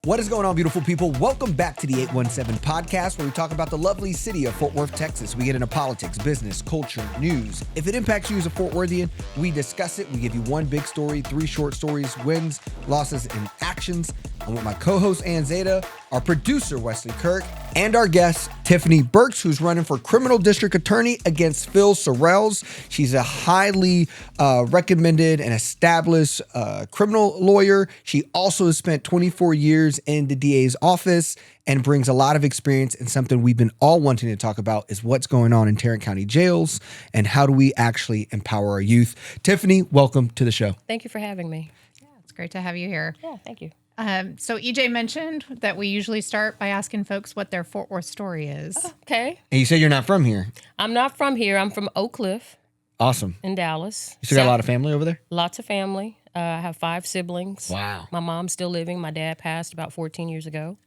What is going on, beautiful people? Welcome back to the 817 podcast, where we talk about the lovely city of Fort Worth, Texas. We get into politics, business, culture, news. If it impacts you as a Fort Worthian, we discuss it. We give you one big story, 3 short stories, wins, losses, and actions. I'm with my co-host, Ann Zeta, our producer, Wesley Kirk, and our guest, Tiffany Burks, who's running for criminal district attorney against Phil Sorrells. She's a highly recommended and established criminal lawyer. She also has spent 24 years in the DA's office and brings a lot of experience. And something we've been all wanting to talk about is what's going on in Tarrant County jails and how do we actually empower our youth. Tiffany, welcome to the show. Thank you for having me. Yeah, it's great to have you here. Yeah, thank you. So EJ mentioned that we usually start by asking folks what their Fort Worth story is. Oh, okay. And you said you're not from here. I'm not from here. I'm from Oak Cliff Awesome. in Dallas. You still got a lot of family over there? Lots of family. I have 5 siblings. Wow. My mom's still living. My dad passed about 14 years ago.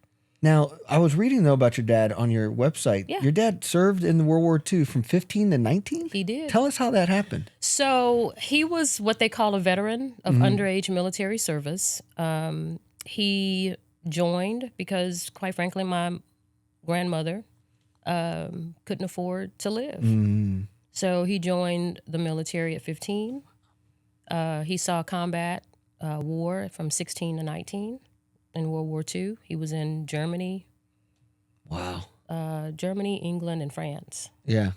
Now, I was reading, though, about your dad on your website. Yeah. Your dad served in World War II from 15 to 19? He did. Tell us how that happened. So he was what they call a veteran of underage military service. He joined because, quite frankly, my grandmother couldn't afford to live. So he joined the military at 15. He saw combat war from 16 to 19 in World War II. He was in Germany. Wow. Germany, England, and France. Yeah.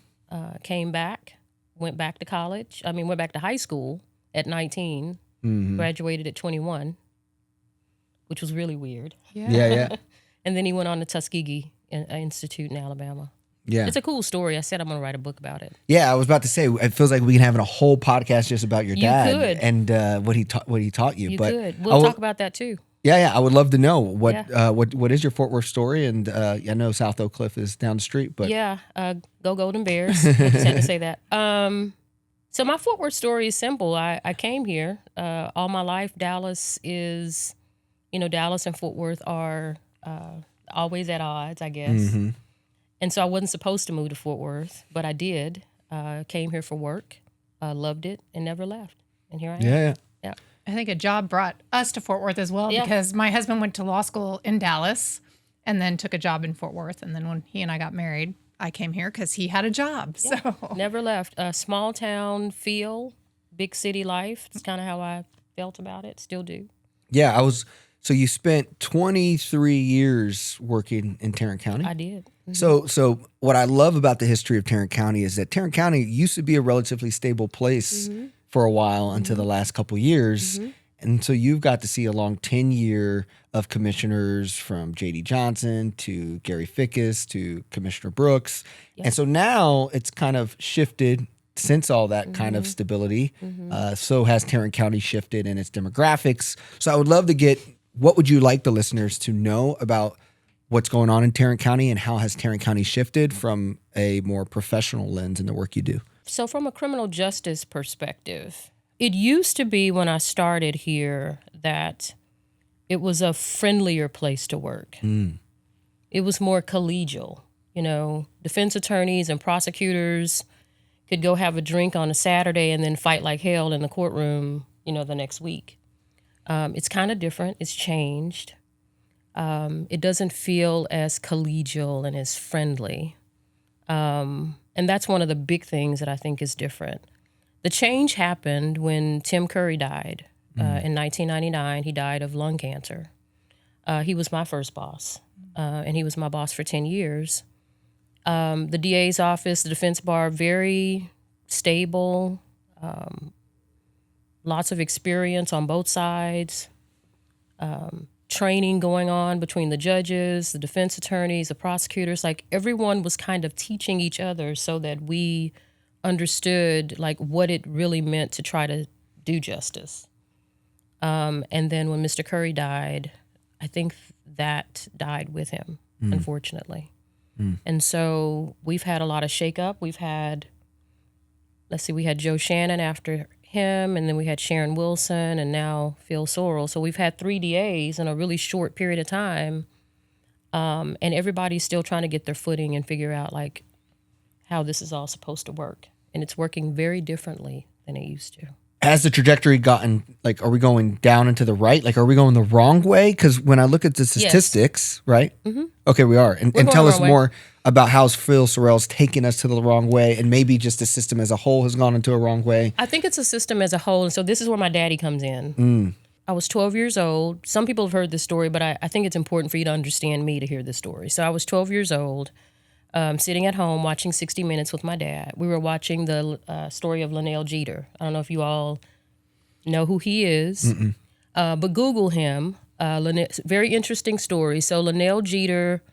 Came back, went back to college. Went back to high school at 19, graduated at 21, which was really weird. Yeah. And then he went on to Tuskegee Institute in Alabama. Yeah. It's a cool story. I said I'm going to write a book about it. Yeah, I was about to say, it feels like we can have a whole podcast just about your dad could. and what he taught you. You But could. We'll talk about that too. Yeah, I would love to know what is your Fort Worth story, and I know South Oak Cliff is down the street, but go Golden Bears. I just had to say that. So my Fort Worth story is simple. I came here all my life. Dallas and Fort Worth are always at odds, I guess. And so I wasn't supposed to move to Fort Worth, but I did. Came here for work, loved it, and never left. And here I am. Yeah. I think a job brought us to Fort Worth as well because my husband went to law school in Dallas and then took a job in Fort Worth. And then when he and I got married, I came here because he had a job. Yeah. So never left. Small town feel, big city life. It's kind of how I felt about it. Still do. Yeah, so you spent 23 years working in Tarrant County? I did. So what I love about the history of Tarrant County is that Tarrant County used to be a relatively stable place for a while until the last couple years. And so you've got to see a long tenure of commissioners from J.D. Johnson to Gary Fickus to Commissioner Brooks. Yep. And so now it's kind of shifted since all that kind of stability. So has Tarrant County shifted in its demographics. So I would love to get, what would you like the listeners to know about what's going on in Tarrant County and how has Tarrant County shifted from a more professional lens in the work you do? So from a criminal justice perspective, it used to be when I started here that it was a friendlier place to work. It was more collegial. Defense attorneys and prosecutors could go have a drink on a Saturday and then fight like hell in the courtroom, the next week. It's kind of different. It's changed. It doesn't feel as collegial and as friendly. And that's one of the big things that I think is different. The change happened when Tim Curry died in 1999. He died of lung cancer. He was my first boss, and he was my boss for 10 years. The DA's office, the defense bar, very stable, lots of experience on both sides, training going on between the judges, the defense attorneys, the prosecutors. Like everyone was kind of teaching each other so that we understood like what it really meant to try to do justice. And then when Mr. Curry died, I think that died with him, unfortunately. And so we've had a lot of shakeup. We had Joe Shannon after him, and then we had Sharon Wilson, and now Phil Sorrell. So we've had 3 DAs in a really short period of time, and everybody's still trying to get their footing and figure out like how this is all supposed to work. And it's working very differently than it used to. has the trajectory gotten, like, are we going down and to the right? Like, are we going the wrong way? Because when I look at the statistics, right? Mm-hmm. Okay, we are. And tell us more about how Phil Sorrell's taken us to the wrong way, and maybe just the system as a whole has gone into a wrong way. I think it's a system as a whole. And so this is where my daddy comes in. I was 12 years old. Some people have heard this story, but I think it's important for you to understand me to hear this story. So I was 12 years old, sitting at home watching 60 Minutes with my dad. We were watching the story of Linnell Jeter. I don't know if you all know who he is, but Google him. Very interesting story. So Linnell Jeter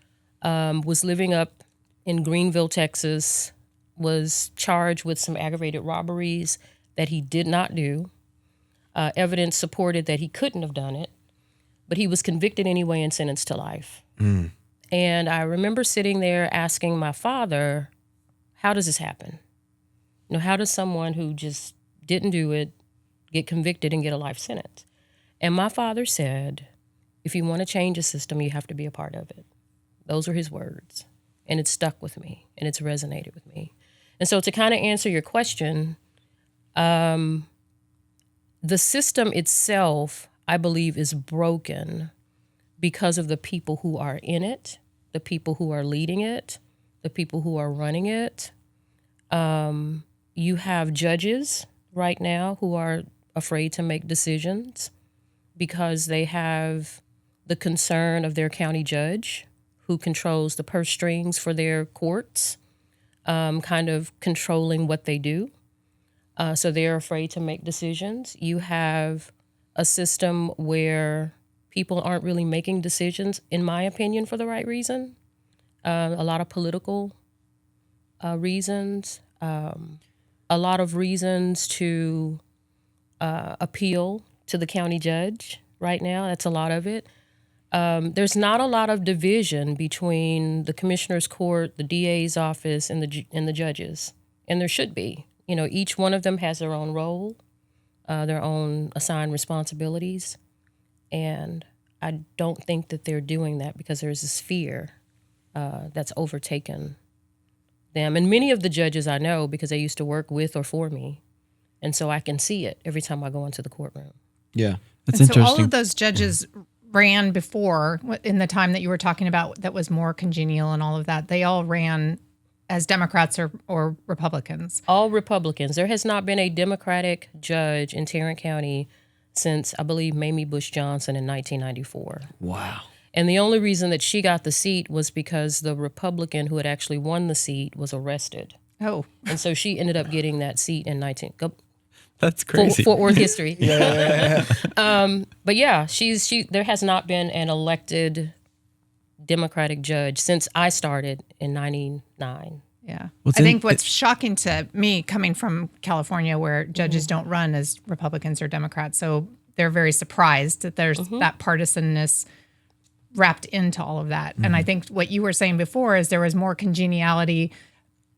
was living up in Greenville, Texas, was charged with some aggravated robberies that he did not do. Evidence supported that he couldn't have done it, but he was convicted anyway and sentenced to life. And I remember sitting there asking my father, how does this happen? You know, how does someone who just didn't do it get convicted and get a life sentence? And my father said, if you want to change a system, you have to be a part of it. Those are his words. And it stuck with me, and it's resonated with me. And so to kind of answer your question, the system itself, I believe, is broken because of the people who are in it, the people who are leading it, the people who are running it. You have judges right now who are afraid to make decisions because they have the concern of their county judge who controls the purse strings for their courts, kind of controlling what they do. So they're afraid to make decisions. You have a system where people aren't really making decisions, in my opinion, for the right reason. A lot of political reasons, a lot of reasons to appeal to the county judge right now. That's a lot of it. There's not a lot of division between the commissioner's court, the DA's office, and the judges, and there should be. You know, each one of them has their own role, their own assigned responsibilities, and I don't think that they're doing that because there's this fear that's overtaken them. And many of the judges I know because they used to work with or for me, and so I can see it every time I go into the courtroom. Yeah, that's interesting. So all of those judges ran before, in the time that you were talking about that was more congenial and all of that, they all ran as Democrats or Republicans? All Republicans. There has not been a Democratic judge in Tarrant County since, I believe, Mamie Bush Johnson in 1994. Wow. And the only reason that she got the seat was because the Republican who had actually won the seat was arrested. Oh. And so she ended up getting that seat in That's crazy. Fort Worth history. Yeah. But yeah, there has not been an elected Democratic judge since I started in 99. Yeah. I think what's shocking to me, coming from California where judges don't run as Republicans or Democrats, so they're very surprised that there's that partisanness wrapped into all of that. And I think what you were saying before is there was more congeniality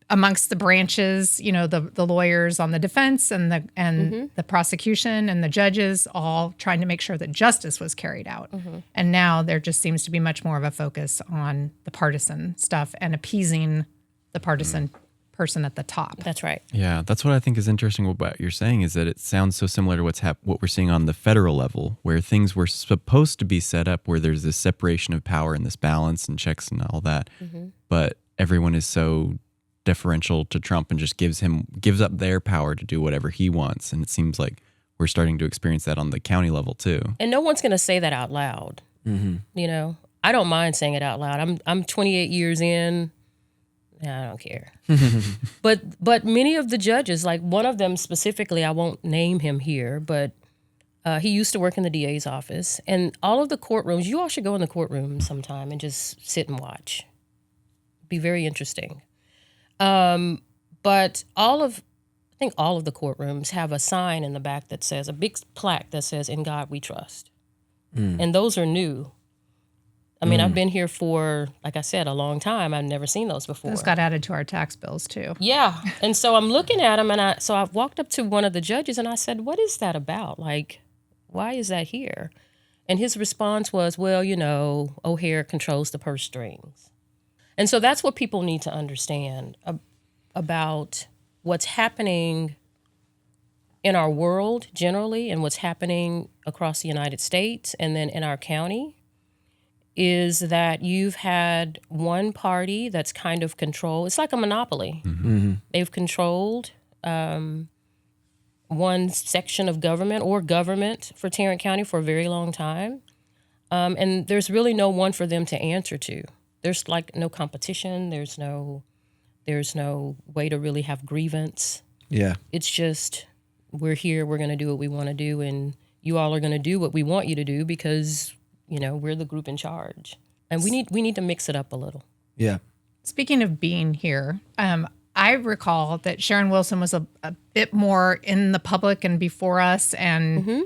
amongst the branches, you know, the lawyers on the defense and the prosecution and the judges all trying to make sure that justice was carried out. And now there just seems to be much more of a focus on the partisan stuff and appeasing the partisan person at the top. That's right. Yeah, that's what I think is interesting about what you're saying is that it sounds so similar to what we're seeing on the federal level, where things were supposed to be set up where there's this separation of power and this balance and checks and all that. But everyone is so deferential to Trump and just gives up their power to do whatever he wants. And it seems like we're starting to experience that on the county level too. And no one's going to say that out loud. You know, I don't mind saying it out loud. I'm 28 years in. I don't care. But many of the judges, like one of them specifically, I won't name him here, but he used to work in the DA's office. And all of the courtrooms, you all should go in the courtroom sometime and just sit and watch. It'd be very interesting. But I think all of the courtrooms have a sign in the back that says, a big plaque that says, "In God We Trust." And those are new. I mean, I've been here for, like I said, a long time. I've never seen those before. Those got added to our tax bills too. Yeah. And so I'm looking at them, and I walked up to one of the judges and I said, "What is that about? Like, why is that here?" And his response was, "Well, you know, O'Hare controls the purse strings." And so that's what people need to understand about what's happening in our world generally and what's happening across the United States and then in our county is that you've had one party that's kind of controlled. It's like a monopoly. They've controlled one section of government or government for Tarrant County for a very long time. And there's really no one for them to answer to. There's like no competition. There's no way to really have grievance. Yeah. It's just, we're here, we're going to do what we want to do, and you all are going to do what we want you to do because, we're the group in charge. And we need to mix it up a little. Yeah. Speaking of being here, I recall that Sharon Wilson was a bit more in the public and before us and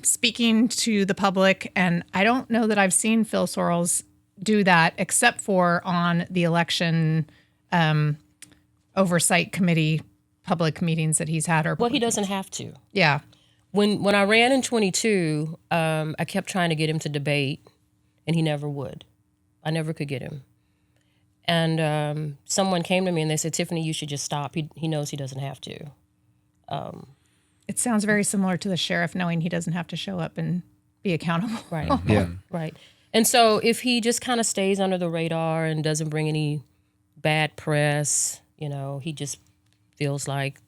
speaking to the public. And I don't know that I've seen Phil Sorrells do that except for on the election oversight committee public meetings that he's had. Well, he doesn't have to. Yeah. When I ran in 22, I kept trying to get him to debate, and he never would. I never could get him. And someone came to me and they said, Tiffany, you should just stop. He knows he doesn't have to. It sounds very similar to the sheriff knowing he doesn't have to show up and be accountable. Right. Yeah. Right. And so if he just kind of stays under the radar and doesn't bring any bad press, he just feels like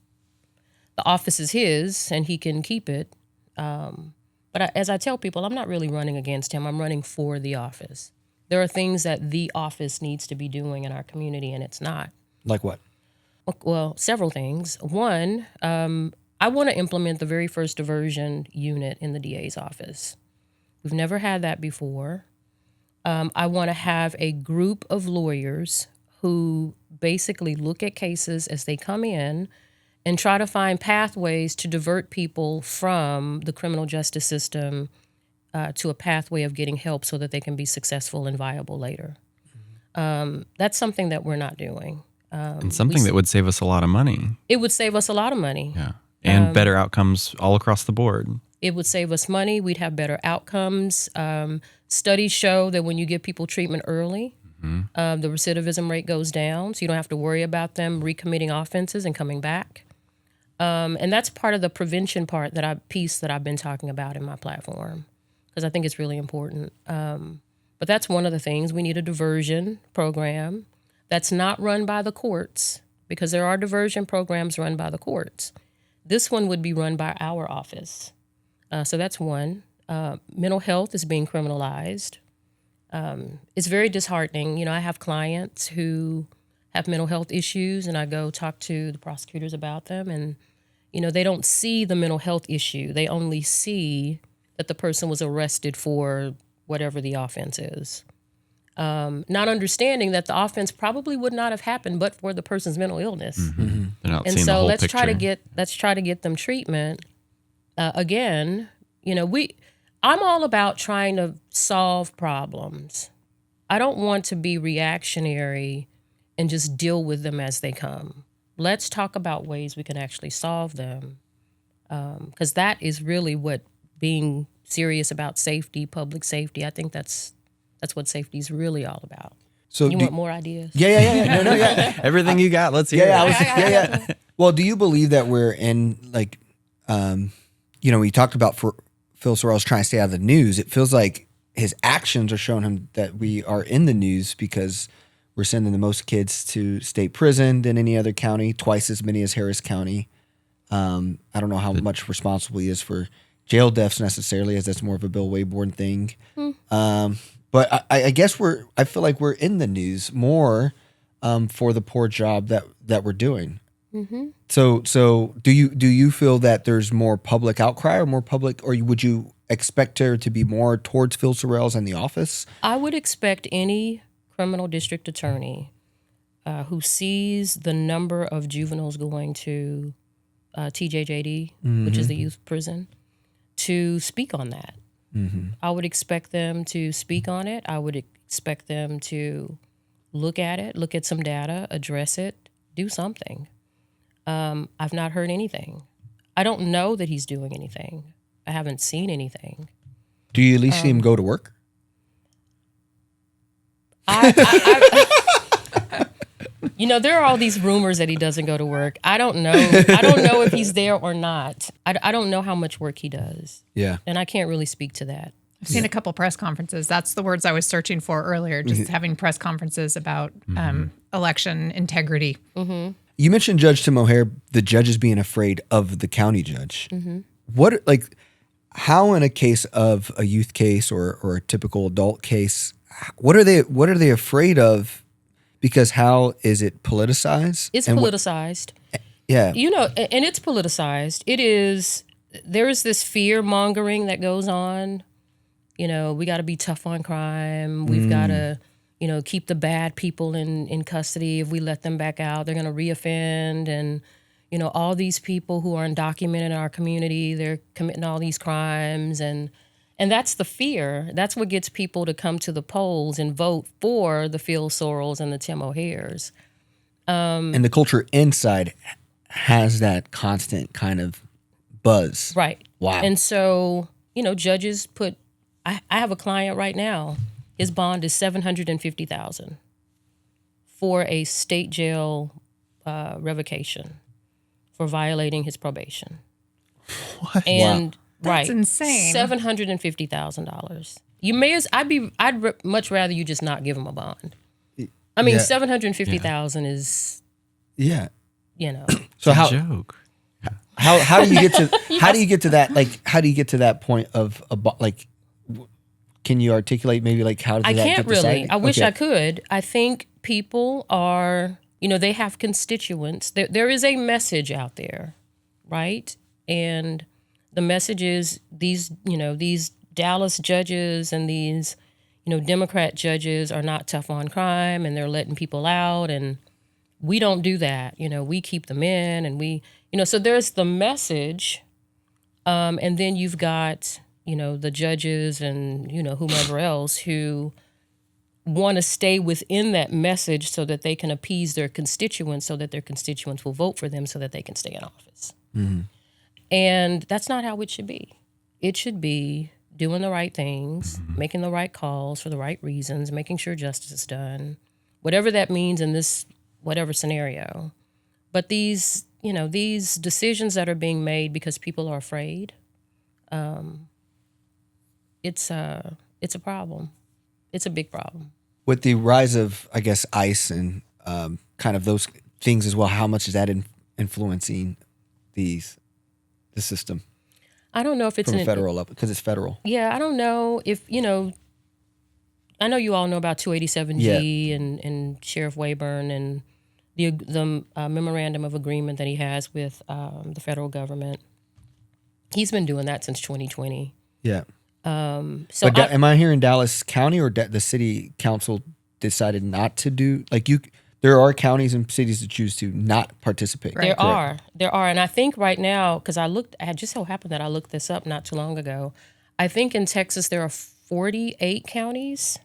the office is his and he can keep it. But as I tell people, I'm not really running against him. I'm running for the office. There are things that the office needs to be doing in our community, and it's not. Like what? Well, several things. One, I want to implement the very first diversion unit in the DA's office. We've never had that before. I want to have a group of lawyers who basically look at cases as they come in and try to find pathways to divert people from the criminal justice system to a pathway of getting help so that they can be successful and viable later. That's something that we're not doing. And something that would save us a lot of money. It would save us a lot of money. Yeah. And better outcomes all across the board. It would save us money. We'd have better outcomes. Studies show that when you give people treatment early, the recidivism rate goes down, so you don't have to worry about them recommitting offenses and coming back. And that's part of the prevention piece that I've been talking about in my platform, because I think it's really important. But that's one of the things. We need a diversion program that's not run by the courts, because there are diversion programs run by the courts. This one would be run by our office. So that's one. Mental health is being criminalized. It's very disheartening. I have clients who have mental health issues, and I go talk to the prosecutors about them, and they don't see the mental health issue. They only see that the person was arrested for whatever the offense is. Not understanding that the offense probably would not have happened but for the person's mental illness. They're not And seeing the so whole let's picture. try to get them treatment. Again, I'm all about trying to solve problems. I don't want to be reactionary and just deal with them as they come. Let's talk about ways we can actually solve them, because that is really what being serious about safety, public safety. I think that's what safety is really all about. So You want more ideas? Yeah. No, yeah. Everything you got, let's hear Yeah. it. Well, do you believe that we're in we talked about for Phil Sorrells trying to stay out of the news. It feels like his actions are showing him that we are in the news because we're sending the most kids to state prison than any other county, twice as many as Harris County. I don't know how much responsible he is for jail deaths necessarily, as that's more of a Bill Wayborn thing. But I guess I feel like we're in the news more for the poor job that we're doing. So do you feel that there's more public outcry or would you expect there to be more towards Phil Sorrells and the office? I would expect any criminal district attorney who sees the number of juveniles going to TJJD, which is the youth prison, to speak on that. I would expect them to speak on it. I would expect them to look at some data, address it, do something. I've not heard anything. I don't know that he's doing anything. I haven't seen anything. Do you at least see him go to work? You know, there are all these rumors that he doesn't go to work. I don't know. I don't know if he's there or not. I don't know how much work he does. Yeah. And I can't really speak to that. I've seen a couple press conferences. That's the words I was searching for earlier, just having press conferences about election integrity. You mentioned Judge Tim O'Hare, the judges being afraid of the county judge. What, like, how in a case of a youth case or a typical adult case, what are they afraid of? Because how is it politicized? It's politicized. Yeah. You know, and it's politicized. There is this fear mongering that goes on. You know, we got to be tough on crime. We've got to, you know, keep the bad people in custody. If we let them back out, they're going to reoffend. And, you know, all these people who are undocumented in our community, they're committing all these crimes. And that's the fear. That's what gets people to come to the polls and vote for the Phil Sorrells and the Tim O'Hares. And the culture inside has that constant kind of buzz. Right. Wow. And so, you know, judges put, I have a client right now. His bond is $750,000 for a state jail revocation for violating his probation. What? And That's right, insane. $750,000. You may as I'd much rather you just not give him a bond. I mean, Yeah. $750,000 is, Yeah. you know. So Joke. how do you get to how do you get to that, like, how do you get to that point of like, can you articulate maybe like how did I that can't get really. decided? I wish Okay. I could. I think people are, you know, they have constituents. There is a message out there, right? And the message is these, you know, these Dallas judges and these, you know, Democrat judges are not tough on crime and they're letting people out, and we don't do that. You know, we keep them in, and we, you know, so there's the message, and then you've got, you know, the judges and, you know, whomever else who want to stay within that message so that they can appease their constituents, so that their constituents will vote for them so that they can stay in office. And that's not how it should be. It should be doing the right things, making the right calls for the right reasons, making sure justice is done, whatever that means in this whatever scenario. But these, you know, these decisions that are being made because people are afraid, it's a problem. It's a big problem. With the rise of, I guess, ICE and kind of those things as well, how much is that influencing the system I don't know if it's from a federal level, because it's federal? Yeah, I don't know if, you know, I know you all know about 287G and Sheriff Wayburn and the memorandum of agreement that he has with the federal government. He's been doing that since 2020. Yeah. So But am I hearing Dallas County or the city council decided not to do, like, there are counties and cities that choose to not participate. There correct? are. And I think right now, because I had just so happened that I looked this up not too long ago. I think in Texas there are 48 counties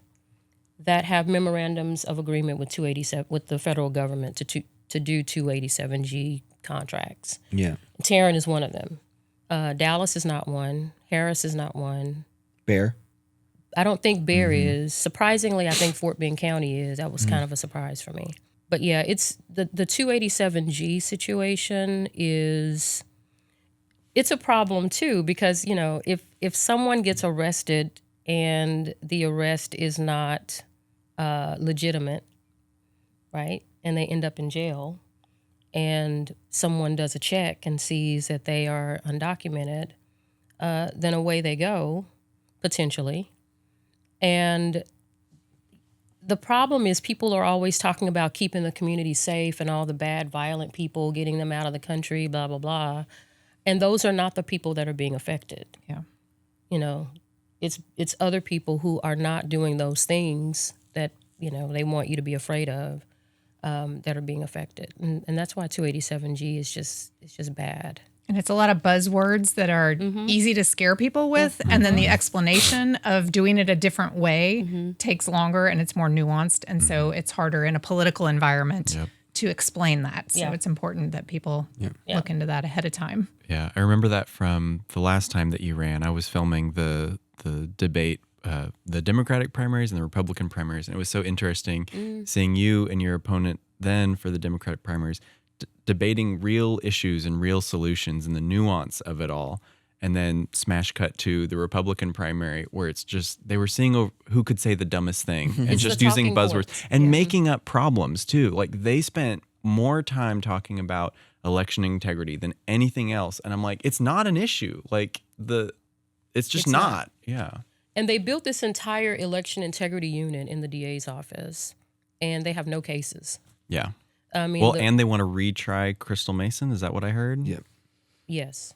that have memorandums of agreement with 287 with the federal government to do 287G contracts. Yeah. Tarrant is one of them. Dallas is not one. Harris is not one. Bear. I don't think Bear is. Surprisingly, I think Fort Bend County is. That was kind of a surprise for me. But yeah, it's the 287G situation is, it's a problem too, because, you know, if someone gets arrested and the arrest is not legitimate, right, and they end up in jail, and someone does a check and sees that they are undocumented, then away they go, potentially. And the problem is people are always talking about keeping the community safe and all the bad, violent people, getting them out of the country, blah, blah, blah. And those are not the people that are being affected. Yeah. You know, it's other people who are not doing those things that, you know, they want you to be afraid of, that are being affected. And that's why 287G is just bad. And it's a lot of buzzwords that are easy to scare people with. And then the explanation of doing it a different way takes longer and it's more nuanced. And so it's harder in a political environment to explain that. So it's important that people look into that ahead of time. Yeah, I remember that from the last time that you ran. I was filming the debate, the Democratic primaries and the Republican primaries. And it was so interesting seeing you and your opponent then for the Democratic primaries, debating real issues and real solutions and the nuance of it all. And then smash cut to the Republican primary, where it's just they were seeing who could say the dumbest thing and It's just the using talking buzzwords points. and making up problems too. Like they spent more time talking about election integrity than anything else. And I'm like, it's not an issue. Like it's just It's not. not. Yeah. And they built this entire election integrity unit in the DA's office, and they have no cases. Yeah. I mean, Well, and they want to retry Crystal Mason. Is that what I heard? Yep. yes.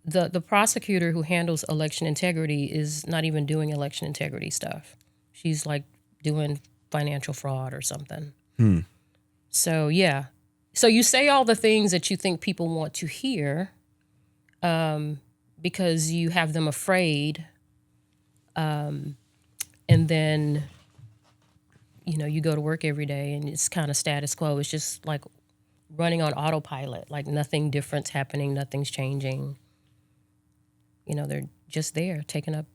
The prosecutor who handles election integrity is not even doing election integrity stuff. She's like doing financial fraud or something. So, yeah. So you say all the things that you think people want to hear because you have them afraid. And then, you go to work every day and it's kind of status quo. It's just like running on autopilot, like nothing different's happening, nothing's changing. They're just there taking up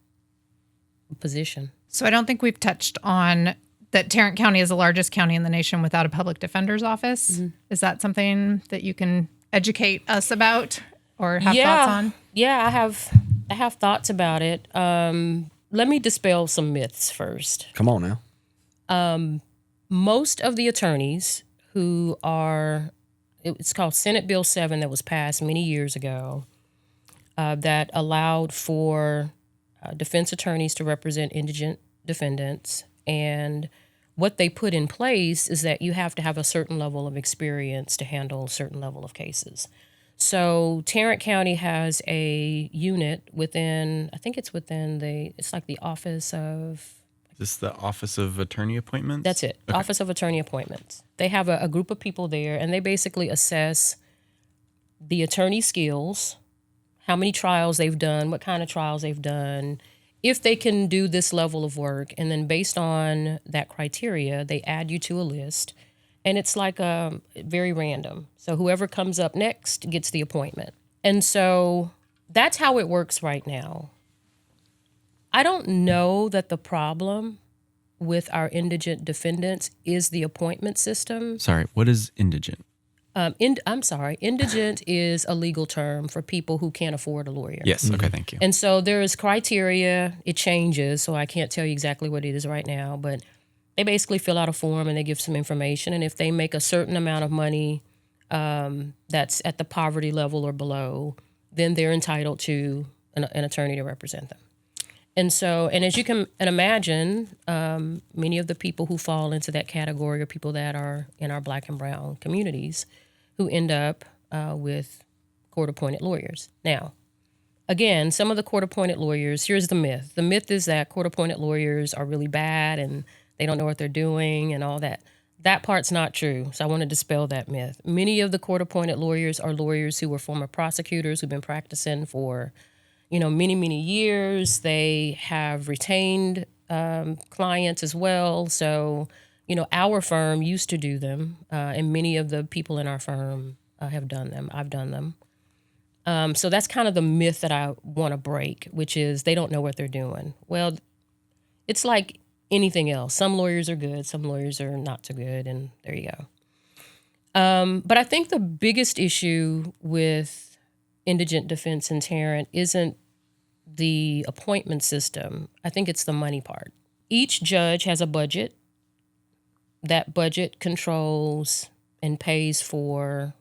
a position. So I don't think we've touched on that Tarrant County is the largest county in the nation without a public defender's office. Mm-hmm. Is that something that you can educate us about or have thoughts on? Yeah, I have thoughts about it. Let me dispel some myths first. Come on now. Most of the attorneys who are, it's called Senate Bill 7 that was passed many years ago, that allowed for defense attorneys to represent indigent defendants. And what they put in place is that you have to have a certain level of experience to handle a certain level of cases. So Tarrant County has a unit within, I think it's like the Office of... Is this the Office of Attorney Appointments? That's it, okay. Office of Attorney Appointments. They have a group of people there, and they basically assess the attorney skills, how many trials they've done, what kind of trials they've done, if they can do this level of work. And then based on that criteria, they add you to a list. And it's like very random. So whoever comes up next gets the appointment. And so that's how it works right now. I don't know that the problem with our indigent defendants is the appointment system. Sorry, what is indigent? Indigent is a legal term for people who can't afford a lawyer. Yes, okay, thank you. And so there is criteria. It changes, so I can't tell you exactly what it is right now, but they basically fill out a form and they give some information. And if they make a certain amount of money that's at the poverty level or below, then they're entitled to an attorney to represent them. And so, and as you can imagine, many of the people who fall into that category are people that are in our Black and brown communities who end up with court-appointed lawyers. Now, again, some of the court-appointed lawyers, here's the myth. The myth is that court-appointed lawyers are really bad and they don't know what they're doing and all that. That part's not true, so I want to dispel that myth. Many of the court-appointed lawyers are lawyers who were former prosecutors who've been practicing for many, many years. They have retained clients as well. So, our firm used to do them, and many of the people in our firm have done them. I've done them. So that's kind of the myth that I want to break, which is they don't know what they're doing. Well, it's like anything else. Some lawyers are good, some lawyers are not so good, and there you go. But I think the biggest issue with indigent defense in Tarrant isn't the appointment system. I think it's the money part. Each judge has a budget. That budget controls and pays for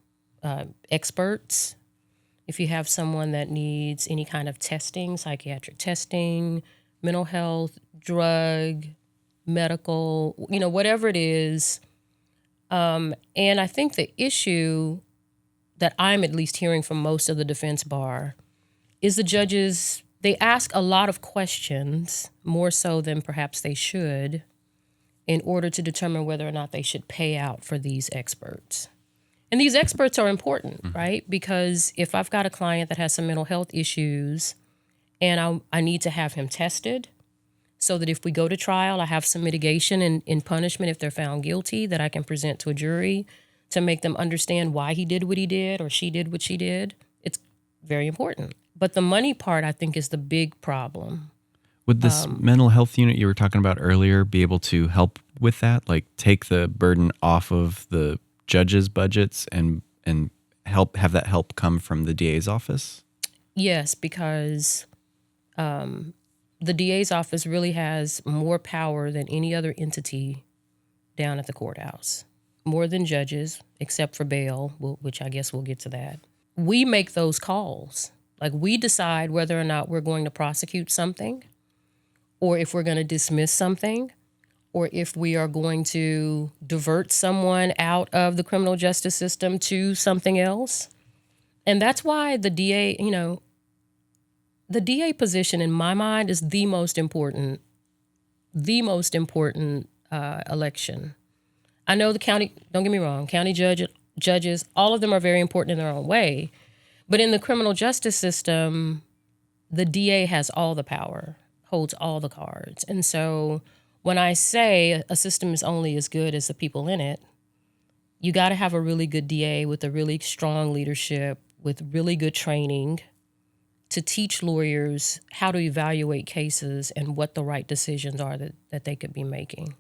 experts. If you have someone that needs any kind of testing, psychiatric testing, mental health, drug, medical, whatever it is. And I think the issue that I'm at least hearing from most of the defense bar is the judges, they ask a lot of questions, more so than perhaps they should, in order to determine whether or not they should pay out for these experts. And these experts are important, right? Because if I've got a client that has some mental health issues and I need to have him tested so that if we go to trial, I have some mitigation in punishment if they're found guilty that I can present to a jury to make them understand why he did what he did or she did what she did. It's very important. But the money part, I think, is the big problem. Would this mental health unit you were talking about earlier be able to help with that? Like take the burden off of the judges' budgets and have that help come from the DA's office? Yes, because the DA's office really has more power than any other entity down at the courthouse, more than judges, except for bail, which I guess we'll get to that. We make those calls. Like we decide whether or not we're going to prosecute something, or if we're going to dismiss something, or if we are going to divert someone out of the criminal justice system to something else. And that's why the DA, the DA position in my mind is the most important election. I know the county, don't get me wrong, county judges, all of them are very important in their own way. But in the criminal justice system, the DA has all the power, holds all the cards. And so when I say a system is only as good as the people in it, you got to have a really good DA with a really strong leadership, with really good training to teach lawyers how to evaluate cases and what the right decisions are that they could be making.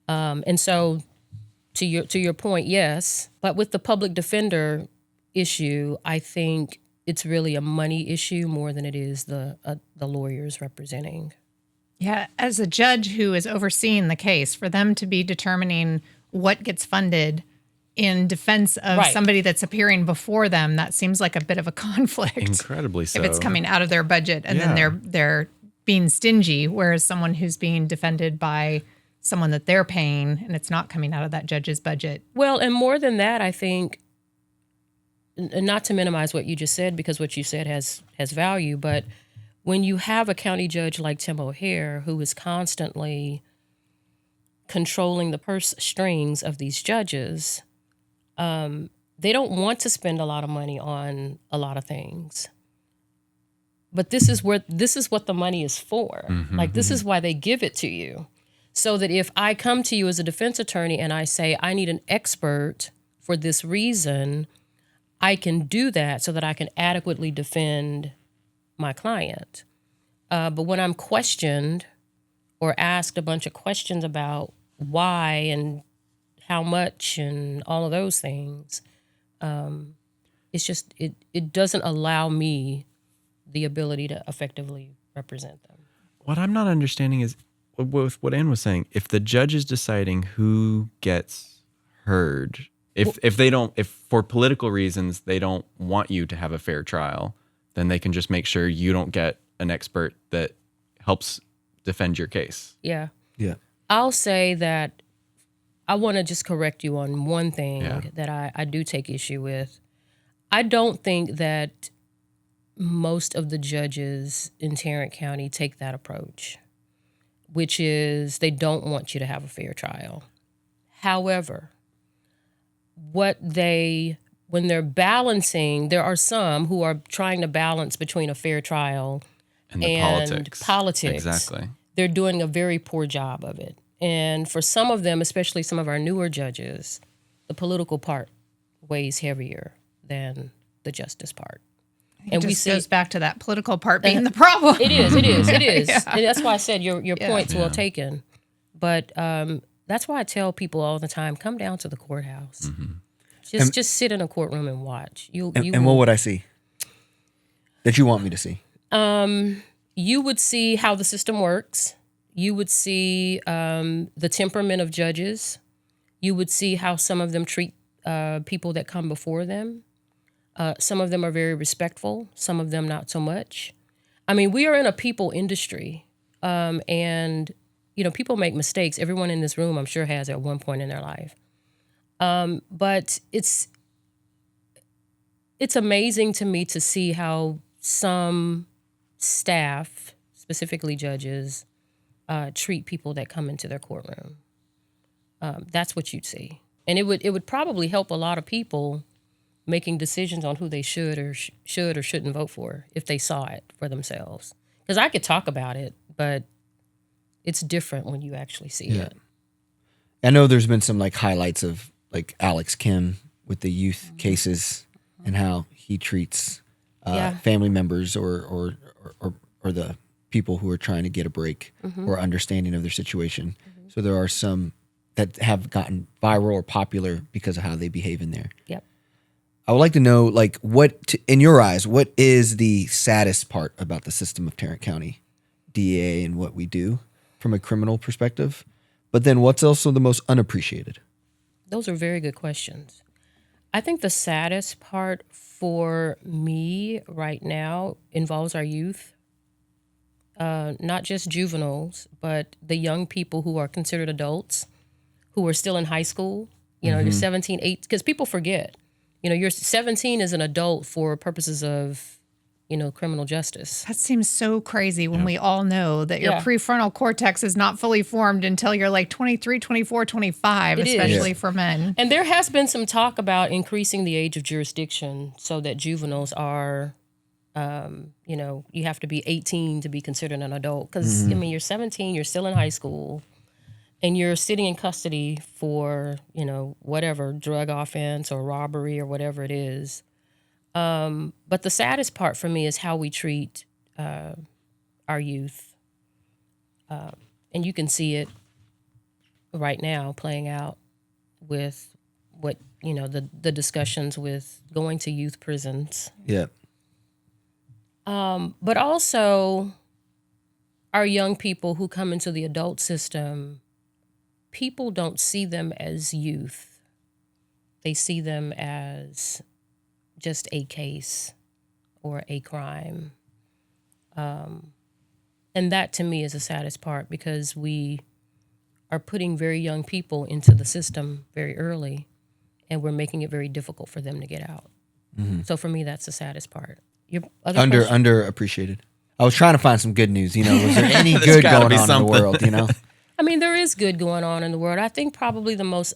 And so to your point, yes, but with the public defender issue, I think it's really a money issue more than it is the lawyers representing. Yeah, as a judge who is overseeing the case, for them to be determining what gets funded in defense of somebody that's appearing before them, that seems like a bit of a conflict. Incredibly so. If it's coming out of their budget and then they're being stingy, whereas someone who's being defended by someone that they're paying and it's not coming out of that judge's budget. Well, and more than that, I think, and not to minimize what you just said, because what you said has value, but when you have a county judge like Tim O'Hare, who is constantly controlling the purse strings of these judges, they don't want to spend a lot of money on a lot of things. But this is what the money is for. Like, this is why they give it to you. So that if I come to you as a defense attorney and I say, I need an expert for this reason, I can do that so that I can adequately defend my client. But when I'm questioned or asked a bunch of questions about why and how much and all of those things, it's just, it doesn't allow me the ability to effectively represent them. What I'm not understanding is with what Ann was saying, if the judge is deciding who gets heard, if for political reasons they don't want you to have a fair trial, then they can just make sure you don't get an expert that helps defend your case. Yeah. Yeah. I'll say that I want to just correct you on one thing that I do take issue with. I don't think that most of the judges in Tarrant County take that approach, which is they don't want you to have a fair trial. However, when they're balancing, there are some who are trying to balance between a fair trial and politics. Exactly. They're doing a very poor job of it. And for some of them, especially some of our newer judges, the political part weighs heavier than the justice part. And we see, goes back to that political part being the problem. It is. Yeah. And that's why I said your point's well taken. But that's why I tell people all the time, come down to the courthouse. Just sit in a courtroom and watch. And what would I see that you want me to see? You would see how the system works. You would see the temperament of judges. You would see how some of them treat people that come before them. Some of them are very respectful. Some of them not so much. I mean, we are in a people industry, and people make mistakes. Everyone in this room, I'm sure, has at one point in their life. But it's amazing to me to see how some staff, specifically judges, treat people that come into their courtroom. That's what you'd see, and it would probably help a lot of people making decisions on who they should or shouldn't vote for if they saw it for themselves. Because I could talk about it, but it's different when you actually see it. I know there's been some highlights of Alex Kim with the youth cases and how he treats family members or the people who are trying to get a break or understanding of their situation. So there are some that have gotten viral or popular because of how they behave in there. Yep. I would like to know, like, in your eyes, what is the saddest part about the system of Tarrant County DEA and what we do from a criminal perspective? But then what's also the most unappreciated? Those are very good questions. I think the saddest part for me right now involves our youth. Not just juveniles, but the young people who are considered adults, who are still in high school. You know, you're 17, 8, because people forget. You know, you're 17 as an adult for purposes of, you know, criminal justice. That seems so crazy when we all know that your Yeah. prefrontal cortex is not fully formed until you're like 23, 24, 25, It is. especially for men. And there has been some talk about increasing the age of jurisdiction so that juveniles are, you know, you have to be 18 to be considered an adult. Because, I mean, you're 17, you're still in high school, and you're sitting in custody for, you know, whatever, drug offense or robbery or whatever it is. But the saddest part for me is how we treat our youth. And you can see it right now playing out with what, you know, the discussions with going to youth prisons. Yeah. But also our young people who come into the adult system, people don't see them as youth. They see them as just a case or a crime. And that to me is the saddest part, because we are putting very young people into the system very early, and we're making it very difficult for them to get out. So for me, that's the saddest part. Your other question? Underappreciated. I was trying to find some good news. You know, was there any There's good gotta going be on in something. the world? You know, I mean, there is good going on in the world. I think probably the most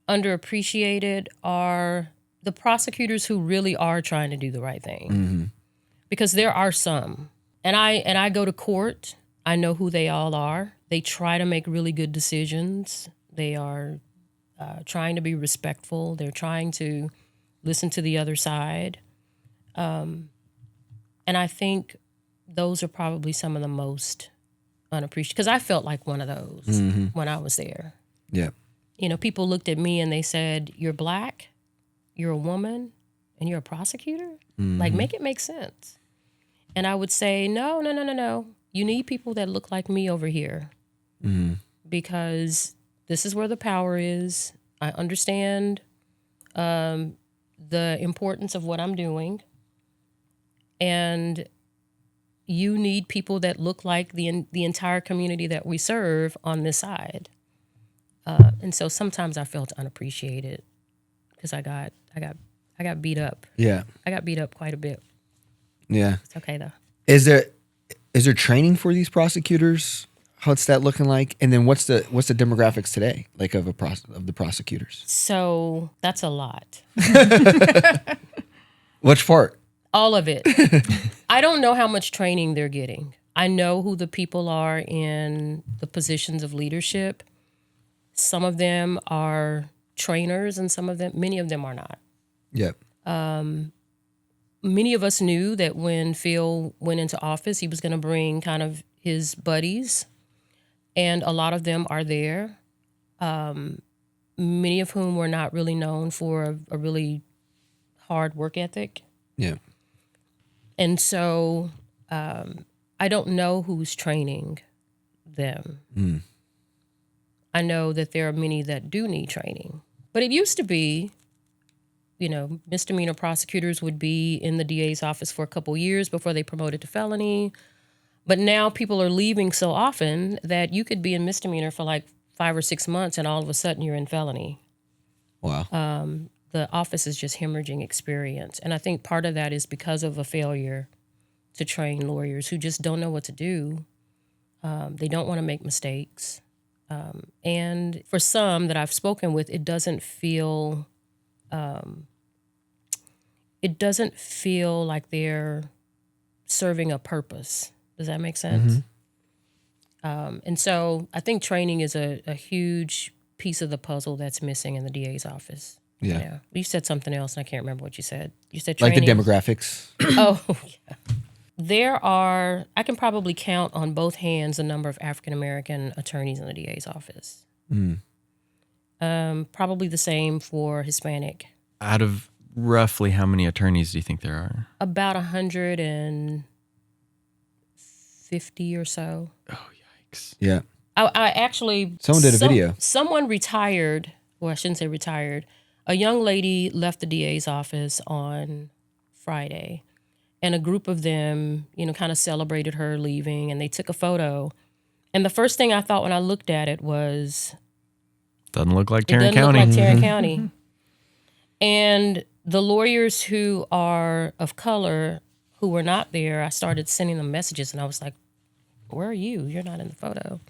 underappreciated are the prosecutors who really are trying to do the right thing. Because there are some. And I go to court. I know who they all are. They try to make really good decisions. They are trying to be respectful. They're trying to listen to the other side. And I think those are probably some of the most unappreciated, because I felt like one of those when I was there. yeah, You know, people looked at me and they said, "You're black, you're a woman, and you're a prosecutor? Like, make it make sense." And I would say, no. You need people that look like me over here, because this is where the power is. I understand the importance of what I'm doing. And you need people that look like the entire community that we serve on this side. And so sometimes I felt unappreciated because I got beat up. yeah, I got beat up quite a bit. yeah. It's okay though. Is there training for these prosecutors? What's that looking like? And then what's the demographics today, like of the prosecutors? So that's a lot. Which part? All of it. I don't know how much training they're getting. I know who the people are in the positions of leadership. Some of them are trainers, and many of them are not. Yeah, Many of us knew that when Phil went into office, he was going to bring kind of his buddies, and a lot of them are there. Many of whom were not really known for a really hard work ethic. yeah, And so I don't know who's training them. I know that there are many that do need training. But it used to be, you know, misdemeanor prosecutors would be in the DA's office for a couple years before they promoted to felony. But now people are leaving so often that you could be in misdemeanor for like 5 or 6 months and all of a sudden you're in felony. wow, The office is just hemorrhaging experience. And I think part of that is because of a failure to train lawyers who just don't know what to do. They don't want to make mistakes. And for some that I've spoken with, it doesn't feel like they're serving a purpose. Does that make sense? And so I think training is a huge piece of the puzzle that's missing in the DA's office. yeah. You said something else, and I can't remember what you said. You said Like training. the demographics. Oh, yeah. I can probably count on both hands the number of African-American attorneys in the DA's office. Probably the same for Hispanic. Out of roughly how many attorneys do you think there are? About 150 or so. Oh, yikes. Yeah. I actually... Someone did a video. Someone retired, or I shouldn't say retired. A young lady left the DA's office on Friday, and a group of them, kind of celebrated her leaving, and they took a photo. And the first thing I thought when I looked at it was... Doesn't look like It Tarrant doesn't County. look like Tarrant County. And the lawyers who are of color who were not there, I started sending them messages, and I was like, where are you? You're not in the photo.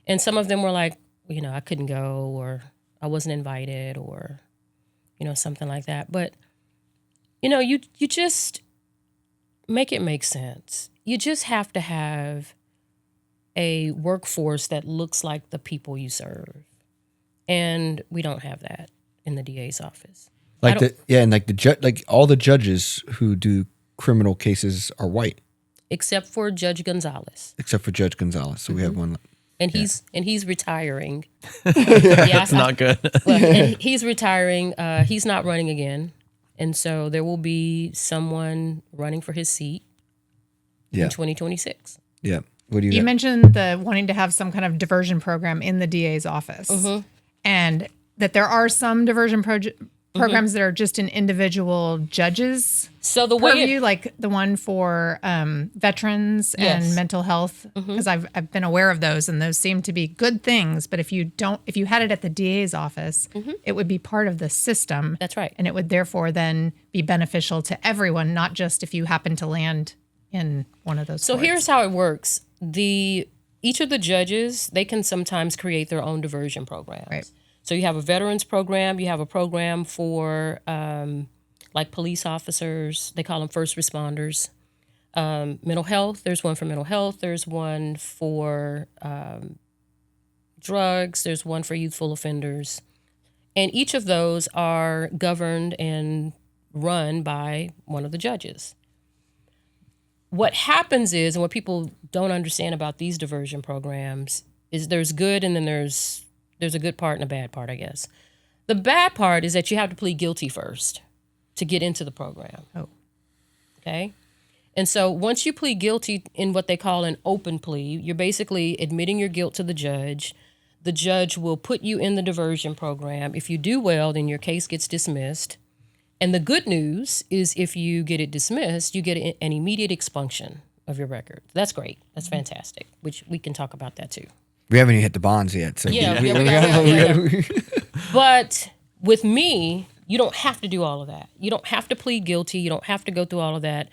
And some of them were like, I couldn't go, or I wasn't invited, or, something like that. But, you just make it make sense. You just have to have a workforce that looks like the people you serve. And we don't have that in the DA's office. All the judges who do criminal cases are white, except for Judge Gonzalez. So we have one. And he's retiring. That's not good. And he's retiring. He's not running again. And so there will be someone running for his seat in 2026. Yeah. What do you You got? mentioned the wanting to have some kind of diversion program in the DA's office, and that there are some diversion programs that are just in individual judges. So the way purview, like the one for veterans and mental health, because I've been aware of those, and those seem to be good things. But if you had it at the DA's office, it would be part of the system. That's right. And it would therefore then be beneficial to everyone, not just if you happen to land in one of those. So courts. here's how it works. Each of the judges, they can sometimes create their own diversion programs. Right. So you have a veterans program, you have a program for like police officers, they call them first responders. Mental health, there's one for mental health, there's one for drugs, there's one for youthful offenders. And each of those are governed and run by one of the judges. What happens is, and what people don't understand about these diversion programs, is there's good and then there's a good part and a bad part, I guess. The bad part is that you have to plead guilty first to get into the program. Oh. Okay? And so once you plead guilty in what they call an open plea, you're basically admitting your guilt to the judge. The judge will put you in the diversion program. If you do well, then your case gets dismissed. And the good news is if you get it dismissed, you get an immediate expunction of your record. That's great. That's fantastic, which we can talk about that too. We haven't even hit the bonds yet. So But with me, you don't have to do all of that. You don't have to plead guilty. You don't have to go through all of that.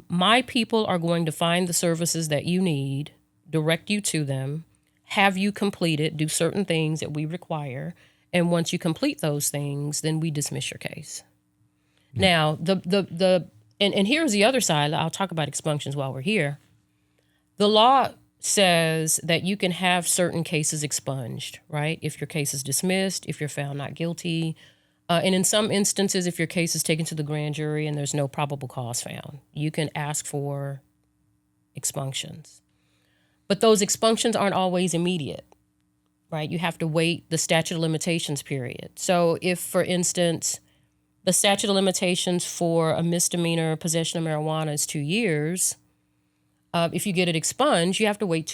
My people are going to find the services that you need, direct you to them, have you complete it, do certain things that we require. And once you complete those things, then we dismiss your case. Now, and here's the other side. I'll talk about expunctions while we're here. The law says that you can have certain cases expunged, right? If your case is dismissed, if you're found not guilty, and in some instances, if your case is taken to the grand jury and there's no probable cause found, you can ask for expunctions. But those expunctions aren't always immediate, right? You have to wait the statute of limitations period. So if, for instance, the statute of limitations for a misdemeanor possession of marijuana is 2 years. If you get it expunged, you have to wait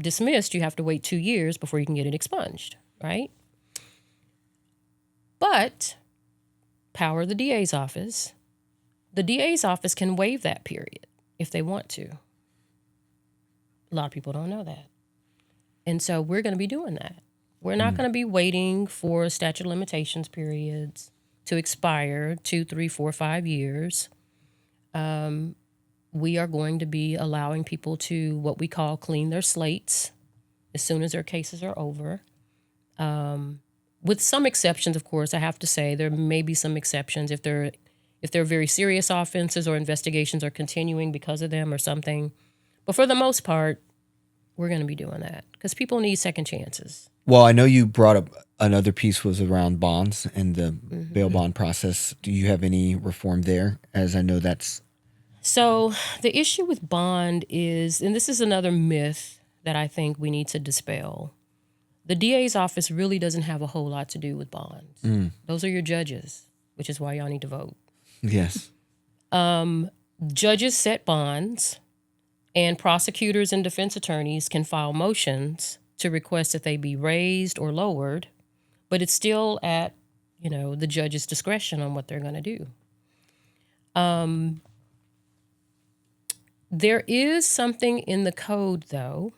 dismissed, you have to wait 2 years before you can get it expunged, right? But power of the DA's office. The DA's office can waive that period if they want to. A lot of people don't know that. And so we're going to be doing that. We're not going to be waiting for statute of limitations periods to expire 2, 3, 4, 5 years. We are going to be allowing people to what we call clean their slates as soon as their cases are over. With some exceptions, of course, I have to say there may be some exceptions if they're very serious offenses or investigations are continuing because of them or something. But for the most part, we're going to be doing that because people need second chances. Well, I know you brought up another piece was around bonds and the bail bond process. Do you have any reform there? As I know that's... So the issue with bond is, and this is another myth that I think we need to dispel. The DA's office really doesn't have a whole lot to do with bonds. Those are your judges, which is why y'all need to vote. Yes. Judges set bonds, and prosecutors and defense attorneys can file motions to request that they be raised or lowered, but it's still at, the judge's discretion on what they're going to do. There is something in the code, though,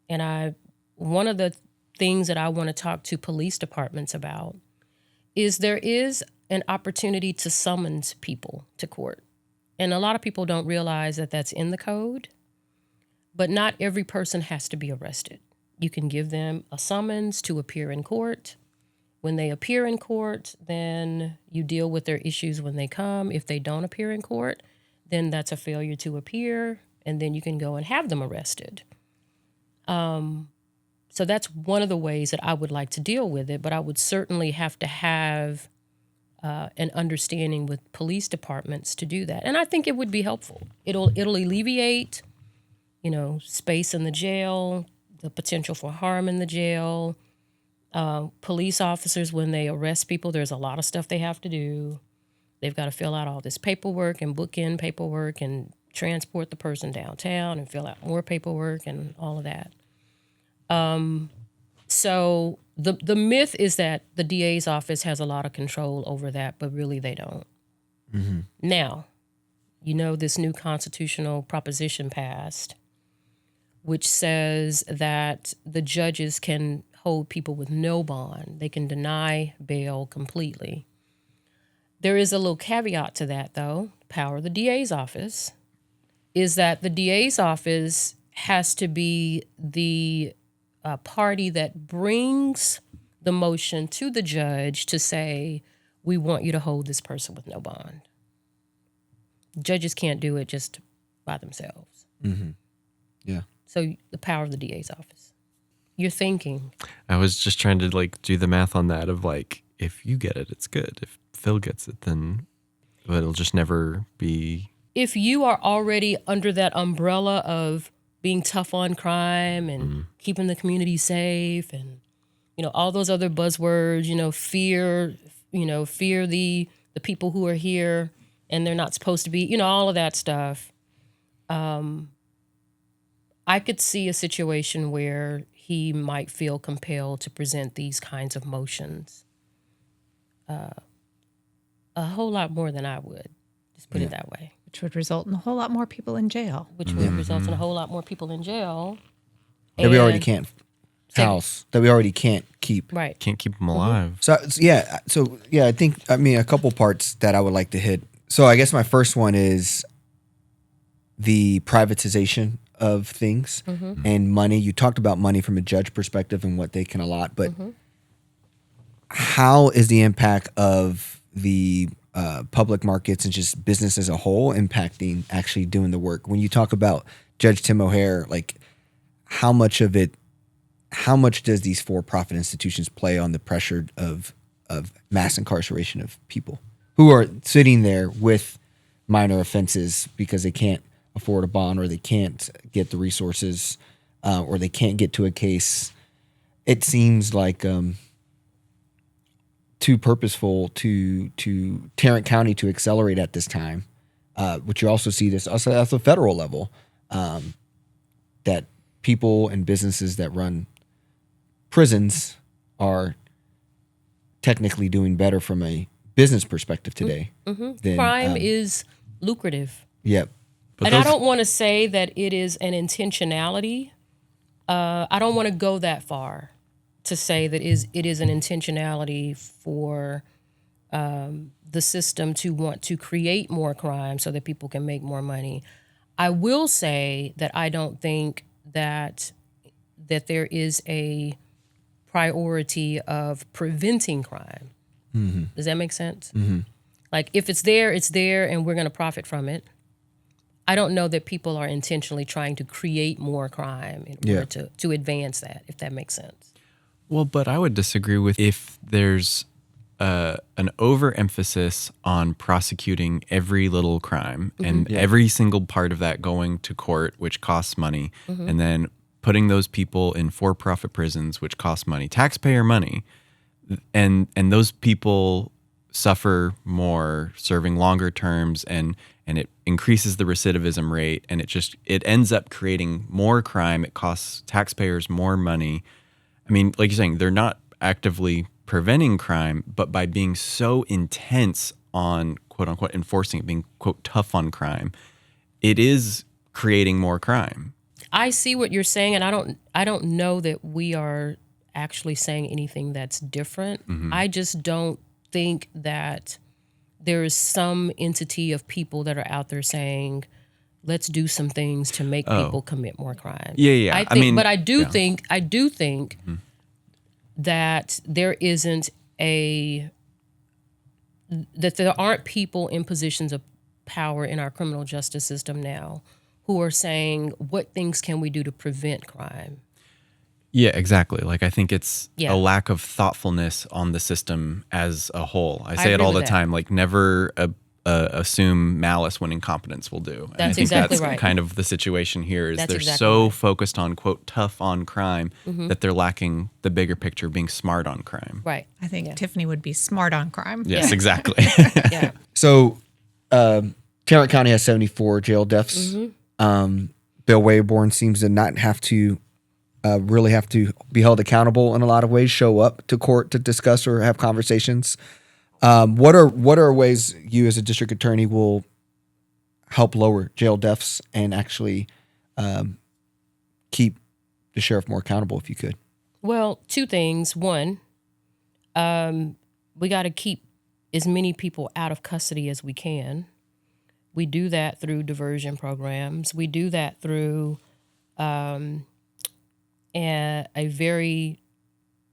and one of the things that I want to talk to police departments about is there is an opportunity to summons people to court. And a lot of people don't realize that that's in the code, but not every person has to be arrested. You can give them a summons to appear in court. When they appear in court, then you deal with their issues when they come. If they don't appear in court, then that's a failure to appear, and then you can go and have them arrested. So that's one of the ways that I would like to deal with it, but I would certainly have to have an understanding with police departments to do that. And I think it would be helpful. It'll alleviate, space in the jail, the potential for harm in the jail. Police officers, when they arrest people, there's a lot of stuff they have to do. They've got to fill out all this paperwork and book in paperwork and transport the person downtown and fill out more paperwork and all of that. So the myth is that the DA's office has a lot of control over that, but really they don't. Mm-hmm. Now, this new constitutional proposition passed, which says that the judges can hold people with no bond. They can deny bail completely. There is a little caveat to that, though. Power of the DA's office is that the DA's office has to be the party that brings the motion to the judge to say, we want you to hold this person with no bond. Judges can't do it just by themselves. Mm-hmm. Yeah. So the power of the DA's office. You're thinking. I was just trying to do the math on that of if you get it, it's good. If Phil gets it, then it'll just never be. If you are already under that umbrella of being tough on crime and keeping the community safe and, all those other buzzwords, fear, fear the people who are here and they're not supposed to be, all of that stuff. I could see a situation where he might feel compelled to present these kinds of motions a whole lot more than I would. Just put it that way. Which would result in a whole lot more people in jail. Which would result in a whole lot more people in jail. That we already can't house. That we already can't keep. Right. Can't keep them alive. So I think, a couple parts that I would like to hit. So I guess my first one is the privatization of things and money. You talked about money from a judge perspective and what they can allot, but how is the impact of the public markets and just business as a whole impacting actually doing the work? When you talk about Judge Tim O'Hare, how much does these for-profit institutions play on the pressure of mass incarceration of people who are sitting there with minor offenses because they can't afford a bond or they can't get the resources or they can't get to a case? It seems like too purposeful to Tarrant County to accelerate at this time, which you also see this also at the federal level, that people and businesses that run prisons are technically doing better from a business perspective today. Than, crime is lucrative. Yep. And I don't want to say that it is an intentionality. I don't want to go that far to say that it is an intentionality for the system to want to create more crime so that people can make more money. I will say that I don't think that there is a priority of preventing crime. Does that make sense? If it's there, and we're going to profit from it. I don't know that people are intentionally trying to create more crime in order to advance that, if that makes sense. Well, but I would disagree with if there's an overemphasis on prosecuting every little crime and every single part of that going to court, which costs money, and then putting those people in for-profit prisons, which cost money, taxpayer money, and those people suffer more, serving longer terms, and it increases the recidivism rate, and it ends up creating more crime. It costs taxpayers more money. I mean, like you're saying, they're not actively preventing crime, but by being so intense on quote unquote enforcing it, being quote tough on crime, it is creating more crime. I see what you're saying, and I don't know that we are actually saying anything that's different. I just don't think that there is some entity of people that are out there saying, let's do some things to make people commit more crime. Yeah. I do think that there isn't that there aren't people in positions of power in our criminal justice system now who are saying, what things can we do to prevent crime? Yeah, exactly. Like, I think it's a lack of thoughtfulness on the system as a whole. I say it all the time, like, never assume malice when incompetence will do. And I think exactly that's right. kind of the situation here is That's they're exactly so right. focused on, quote, tough on crime that they're lacking the bigger picture, being smart on crime. Right. I think Tiffany would be smart on crime. Yes, exactly. Yeah. So, Tarrant County has 74 jail deaths. Bill Wayborn seems to not have to really have to be held accountable in a lot of ways, show up to court to discuss or have conversations. What are ways you as a district attorney will help lower jail deaths and actually keep the sheriff more accountable if you could? Well, two things. One, we got to keep as many people out of custody as we can. We do that through diversion programs. We do that through a very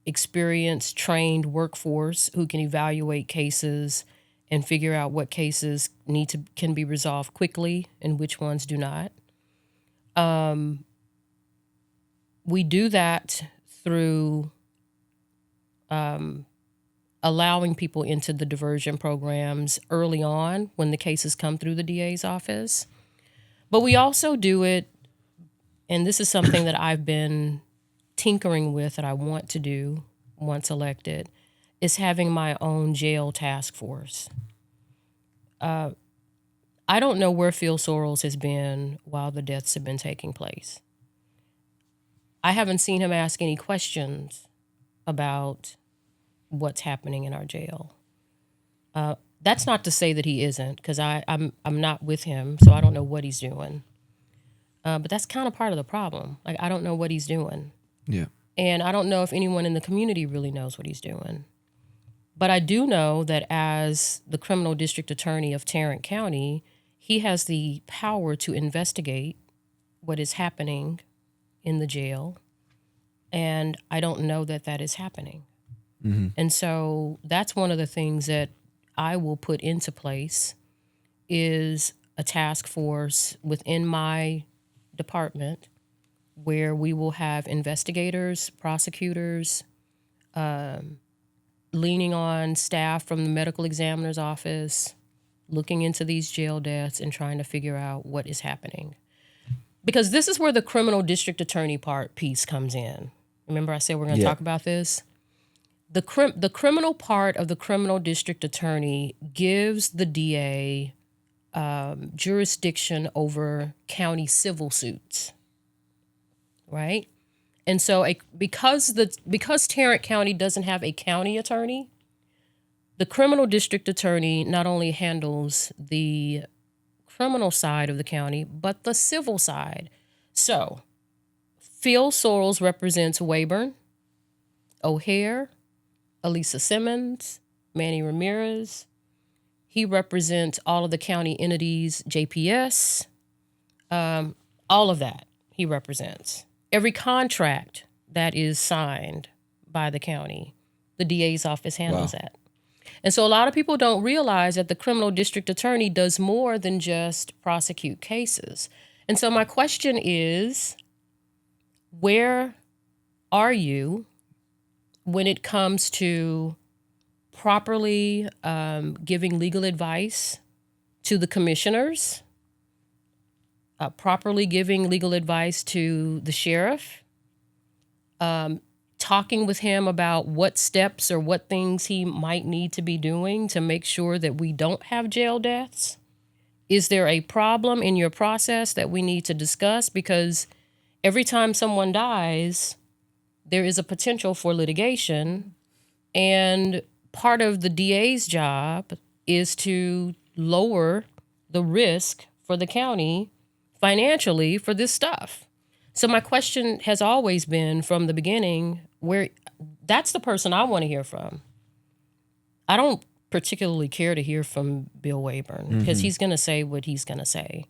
experienced, trained workforce who can evaluate cases and figure out what cases can be resolved quickly and which ones do not. We do that through allowing people into the diversion programs early on when the cases come through the DA's office. But we also do it, and this is something that I've been tinkering with that I want to do once elected, is having my own jail task force. I don't know where Phil Sorrells has been while the deaths have been taking place. I haven't seen him ask any questions about what's happening in our jail. That's not to say that he isn't, because I'm not with him, so I don't know what he's doing. But that's kind of part of the problem. Like, I don't know what he's doing. Yeah. And I don't know if anyone in the community really knows what he's doing. But I do know that as the criminal district attorney of Tarrant County, he has the power to investigate what is happening in the jail. And I don't know that that is happening. And so that's one of the things that I will put into place is a task force within my department where we will have investigators, prosecutors, leaning on staff from the medical examiner's office, looking into these jail deaths and trying to figure out what is happening. Because this is where the criminal district attorney piece comes in. Remember I said we're going to talk about this? The criminal part of the criminal district attorney gives the DA jurisdiction over county civil suits, right? And so because Tarrant County doesn't have a county attorney, the criminal district attorney not only handles the criminal side of the county, but the civil side. So Phil Sorrells represents Wayburn, O'Hare, Elisa Simmons, Manny Ramirez. He represents all of the county entities, JPS, all of that he represents. Every contract that is signed by the county, the DA's office handles that. And so a lot of people don't realize that the criminal district attorney does more than just prosecute cases. And so my question is, where are you when it comes to properly giving legal advice to the commissioners properly giving legal advice to the sheriff, talking with him about what steps or what things he might need to be doing to make sure that we don't have jail deaths. Is there a problem in your process that we need to discuss? Because every time someone dies, there is a potential for litigation. And part of the DA's job is to lower the risk for the county financially for this stuff. So my question has always been from the beginning, where that's the person I want to hear from. I don't particularly care to hear from Bill Wayburn because he's going to say what he's going to say.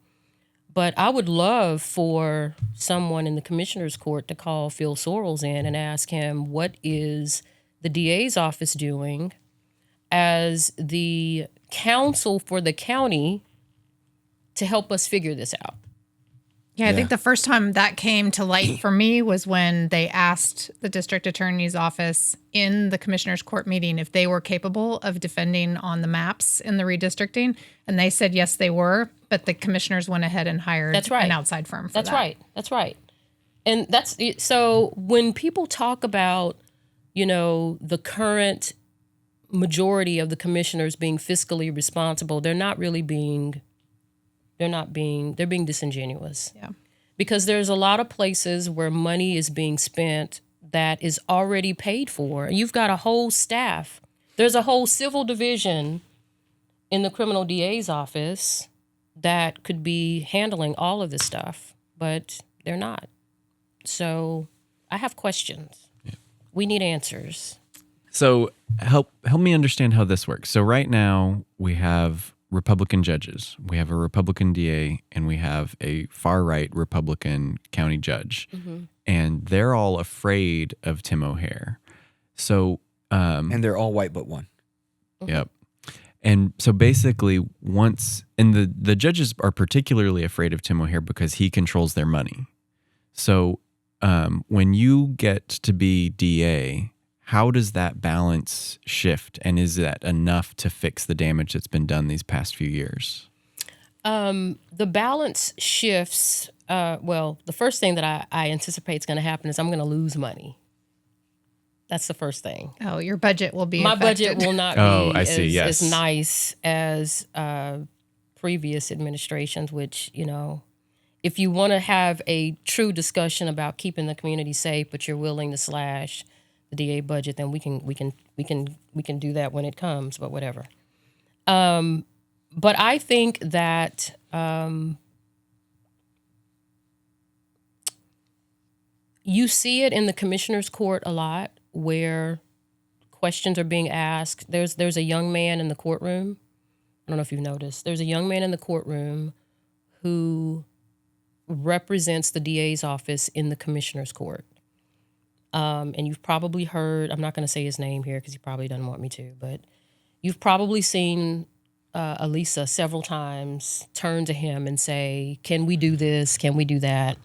But I would love for someone in the commissioner's court to call Phil Sorrells in and ask him, what is the DA's office doing as the counsel for the county to help us figure this out? Yeah, I think the first time that came to light for me was when they asked the district attorney's office in the commissioner's court meeting if they were capable of defending on the maps in the redistricting. And they said, yes, they were. But the commissioners went ahead and hired an outside firm for that. That's right. And that's so when people talk about, the current majority of the commissioners being fiscally responsible, they're being disingenuous. Yeah. Because there's a lot of places where money is being spent that is already paid for. You've got a whole staff. There's a whole civil division in the criminal DA's office that could be handling all of this stuff, but they're not. So I have questions. Yeah. We need answers. So help me understand how this works. So right now we have Republican judges, we have a Republican DA, and we have a far-right Republican county judge. And they're all afraid of Tim O'Hare. So and they're all white but one. Yep. And so basically the judges are particularly afraid of Tim O'Hare because he controls their money. So when you get to be DA, how does that balance shift? And is that enough to fix the damage that's been done these past few years? The balance shifts. The first thing that I anticipate is going to happen is I'm going to lose money. That's the first thing. Oh, your budget will be My affected. budget will not be as nice as previous administrations, which, if you want to have a true discussion about keeping the community safe, but you're willing to slash the DA budget, then we can do that when it comes, but whatever. But I think that you see it in the commissioner's court a lot, where questions are being asked. There's a young man in the courtroom. I don't know if you've noticed. There's a young man in the courtroom who represents the DA's office in the commissioner's court. And you've probably heard, I'm not going to say his name here because he probably doesn't want me to, but you've probably seen Elisa several times turn to him and say, can we do this? Can we do that?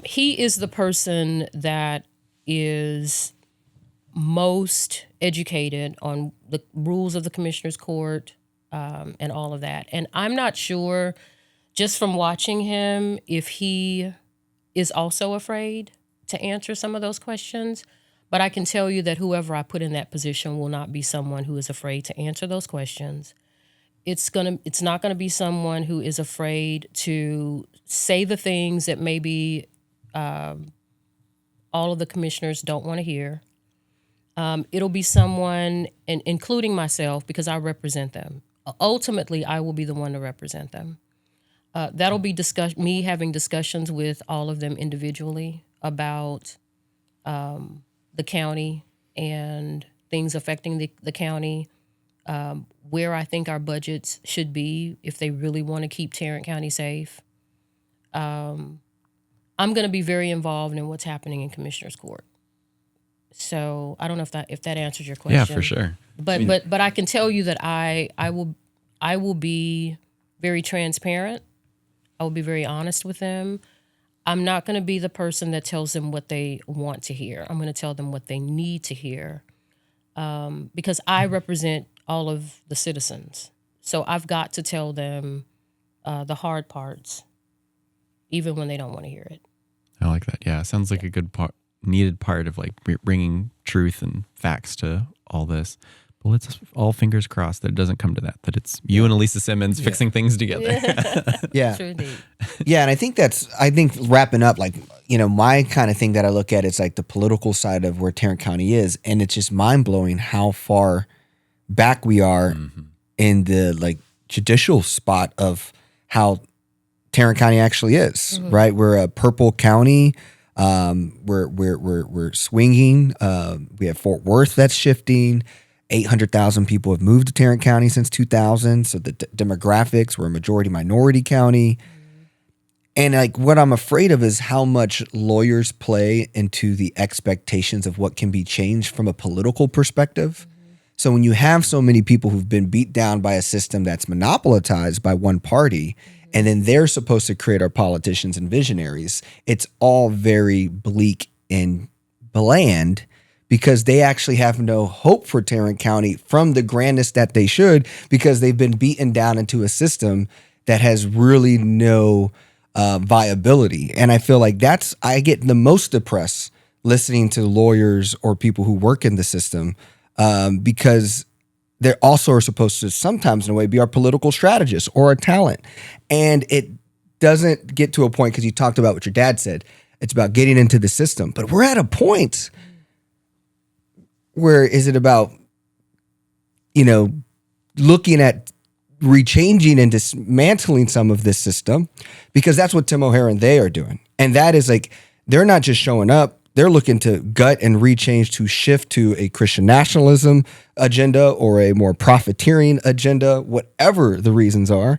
He is the person that is most educated on the rules of the commissioner's court and all of that. And I'm not sure, just from watching him, if he is also afraid to answer some of those questions. But I can tell you that whoever I put in that position will not be someone who is afraid to answer those questions. It's not gonna be someone who is afraid to say the things that maybe all of the commissioners don't want to hear. It'll be someone, and including myself, because I represent them. Ultimately, I will be the one to represent them. That'll be me having discussions with all of them individually about the county and things affecting the county, where I think our budgets should be if they really want to keep Tarrant County safe. I'm going to be very involved in what's happening in Commissioner's Court. So I don't know if that answers your question. Yeah, for sure. But I can tell you that I will be very transparent. I will be very honest with them. I'm not going to be the person that tells them what they want to hear. I'm going to tell them what they need to hear, because I represent all of the citizens. So I've got to tell them the hard parts even when they don't want to hear it. I like that. Yeah, it sounds like a good needed part of like bringing truth and facts to all this. But let's all fingers crossed that it doesn't come to that. That it's you and Elisa Simmons fixing things together. Yeah. True indeed. Yeah, and I think wrapping up, like, my kind of thing that I look at, it's like the political side of where Tarrant County is, and it's just mind blowing how far back we are in the like judicial spot of how Tarrant County actually is. Right, we're a purple county. We're swinging. We have Fort Worth that's shifting. 800,000 people have moved to Tarrant County since 2000. So the demographics, we're a majority minority county. And like what I'm afraid of is how much lawyers play into the expectations of what can be changed from a political perspective. So when you have so many people who've been beat down by a system that's monopolized by one party, and then they're supposed to create our politicians and visionaries, it's all very bleak and bland, because they actually have no hope for Tarrant County from the grandness that they should, because they've been beaten down into a system that has really no viability. And I feel like I get the most depressed listening to lawyers or people who work in the system, because they also are supposed to sometimes, in a way, be our political strategists or our talent. And it doesn't get to a point, because you talked about what your dad said, it's about getting into the system. But we're at a point where is it about, looking at rechanging and dismantling some of this system, because that's what Tim O'Hare and they are doing. And that is like, they're not just showing up, they're looking to gut and rechange to shift to a Christian nationalism agenda or a more profiteering agenda, whatever the reasons are.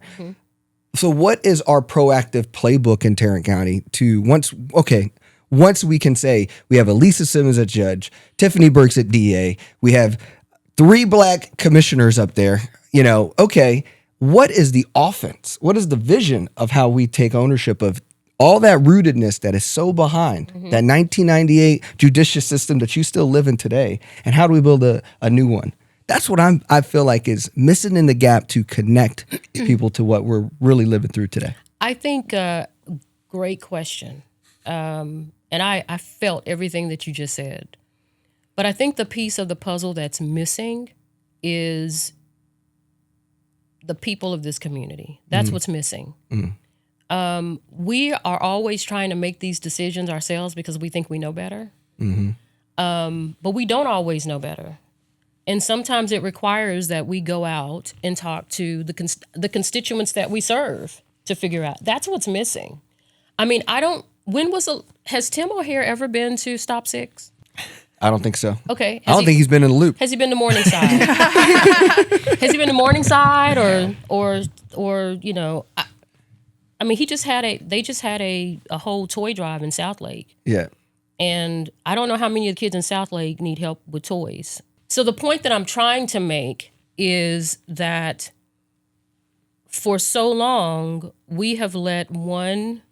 So what is our proactive playbook in Tarrant County to once we can say we have Elisa Simmons at judge, Tiffany Burks at DA, we have 3 black commissioners up there, what is the offense? What is the vision of how we take ownership of all that rootedness that is so behind that 1998 judicial system that you still live in today? And how do we build a new one? That's what I feel like is missing in the gap to connect people to what we're really living through today. I think great question. And I felt everything that you just said. But I think the piece of the puzzle that's missing is the people of this community. That's what's missing. We are always trying to make these decisions ourselves because we think we know better. But we don't always know better. And sometimes it requires that we go out and talk to the constituents that we serve to figure out. That's what's missing. I mean, has Tim O'Hare ever been to Stop 6? I don't think so. Okay. I don't think he's been in the loop. Has he been to Morningside? Has he been to Morningside or I mean, they just had a whole toy drive in South Lake. Yeah. And I don't know how many of the kids in South Lake need help with toys. So the point that I'm trying to make is that for so long, we have let one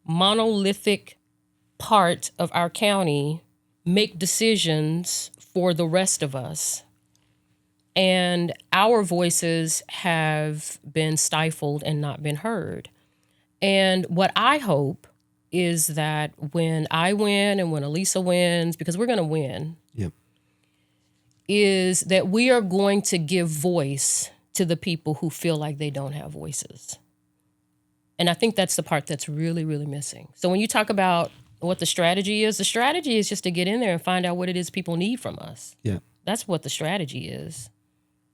monolithic part of our county make decisions for the rest of us. And our voices have been stifled and not been heard. And what I hope is that when I win and when Elisa wins, because we're going to win, is that we are going to give voice to the people who feel like they don't have voices. And I think that's the part that's really, really missing. So when you talk about what the strategy is just to get in there and find out what it is people need from us. Yeah. That's what the strategy is.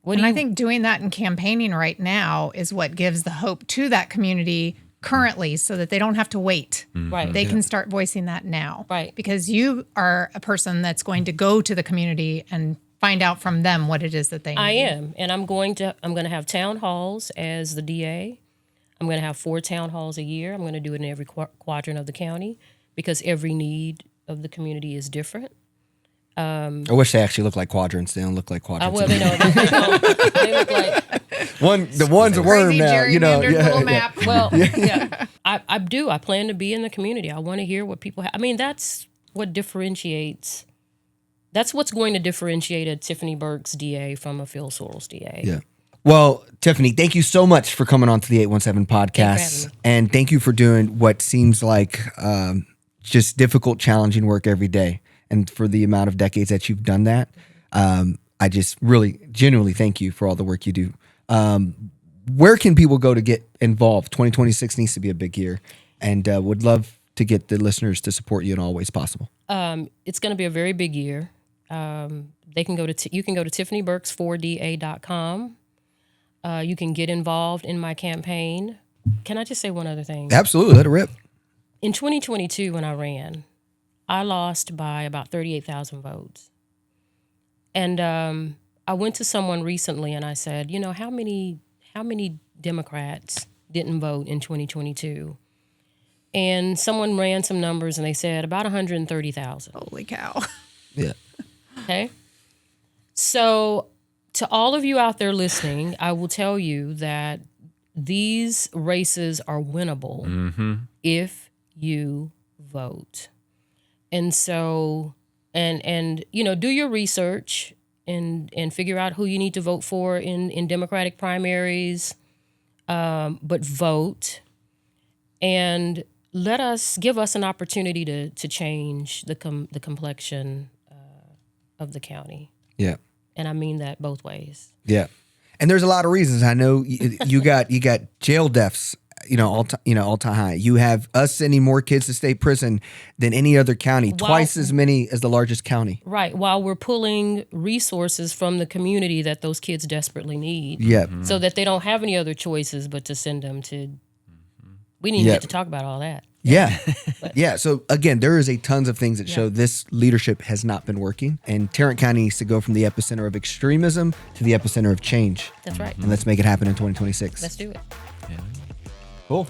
I think doing that in campaigning right now is what gives the hope to that community currently, so that they don't have to wait. Right. They can start voicing that now. Right. Because you are a person that's going to go to the community and find out from them what it is that they need. I am. And I'm going to have town halls as the DA. I'm going to have 4 town halls a year. I'm going to do it in every quadrant of the county because every need of the community is different. I wish they actually look like quadrants. They don't look like quadrants. Well, they don't. They look like the one's a worm now. Little map. Well, yeah. I do. I plan to be in the community. I want to hear what people have. I mean, that's what differentiates. That's what's going to differentiate a Tiffany Burks DA from a Phil Sorrells DA. Yeah. Well, Tiffany, thank you so much for coming on to the 817 podcast. And thank you for doing what seems like just difficult, challenging work every day. And for the amount of decades that you've done that, I just really genuinely thank you for all the work you do. Where can people go to get involved? 2026 needs to be a big year, and would love to get the listeners to support you in all ways possible. It's going to be a very big year. They can go to you can go to tiffanyburks4da.com. You can get involved in my campaign. Can I just say one other thing? Absolutely, let it rip. In 2022, when I ran, I lost by about 38,000 votes. And I went to someone recently and I said, you know, how many Democrats didn't vote in 2022? And someone ran some numbers and they said about 130,000. Holy cow. Yeah. Okay. So to all of you out there listening, I will tell you that these races are winnable if you vote. And so, and you know, do your research and figure out who you need to vote for in Democratic primaries, but vote and give us an opportunity to change the complexion of the county. Yeah. And I mean that both ways. Yeah. And there's a lot of reasons. I know you got jail deaths, all time high. You have us sending more kids to state prison than any other county, twice as many as the largest county. Right. While we're pulling resources from the community that those kids desperately need. Yeah. So that they don't have any other choices but to send them to. We didn't even get to talk about all that. Yeah. Yeah. So again, there is a tons of things that show this leadership has not been working. And Tarrant County needs to go from the epicenter of extremism to the epicenter of change. That's right. And let's make it happen in 2026. Let's do it. Yeah. Cool.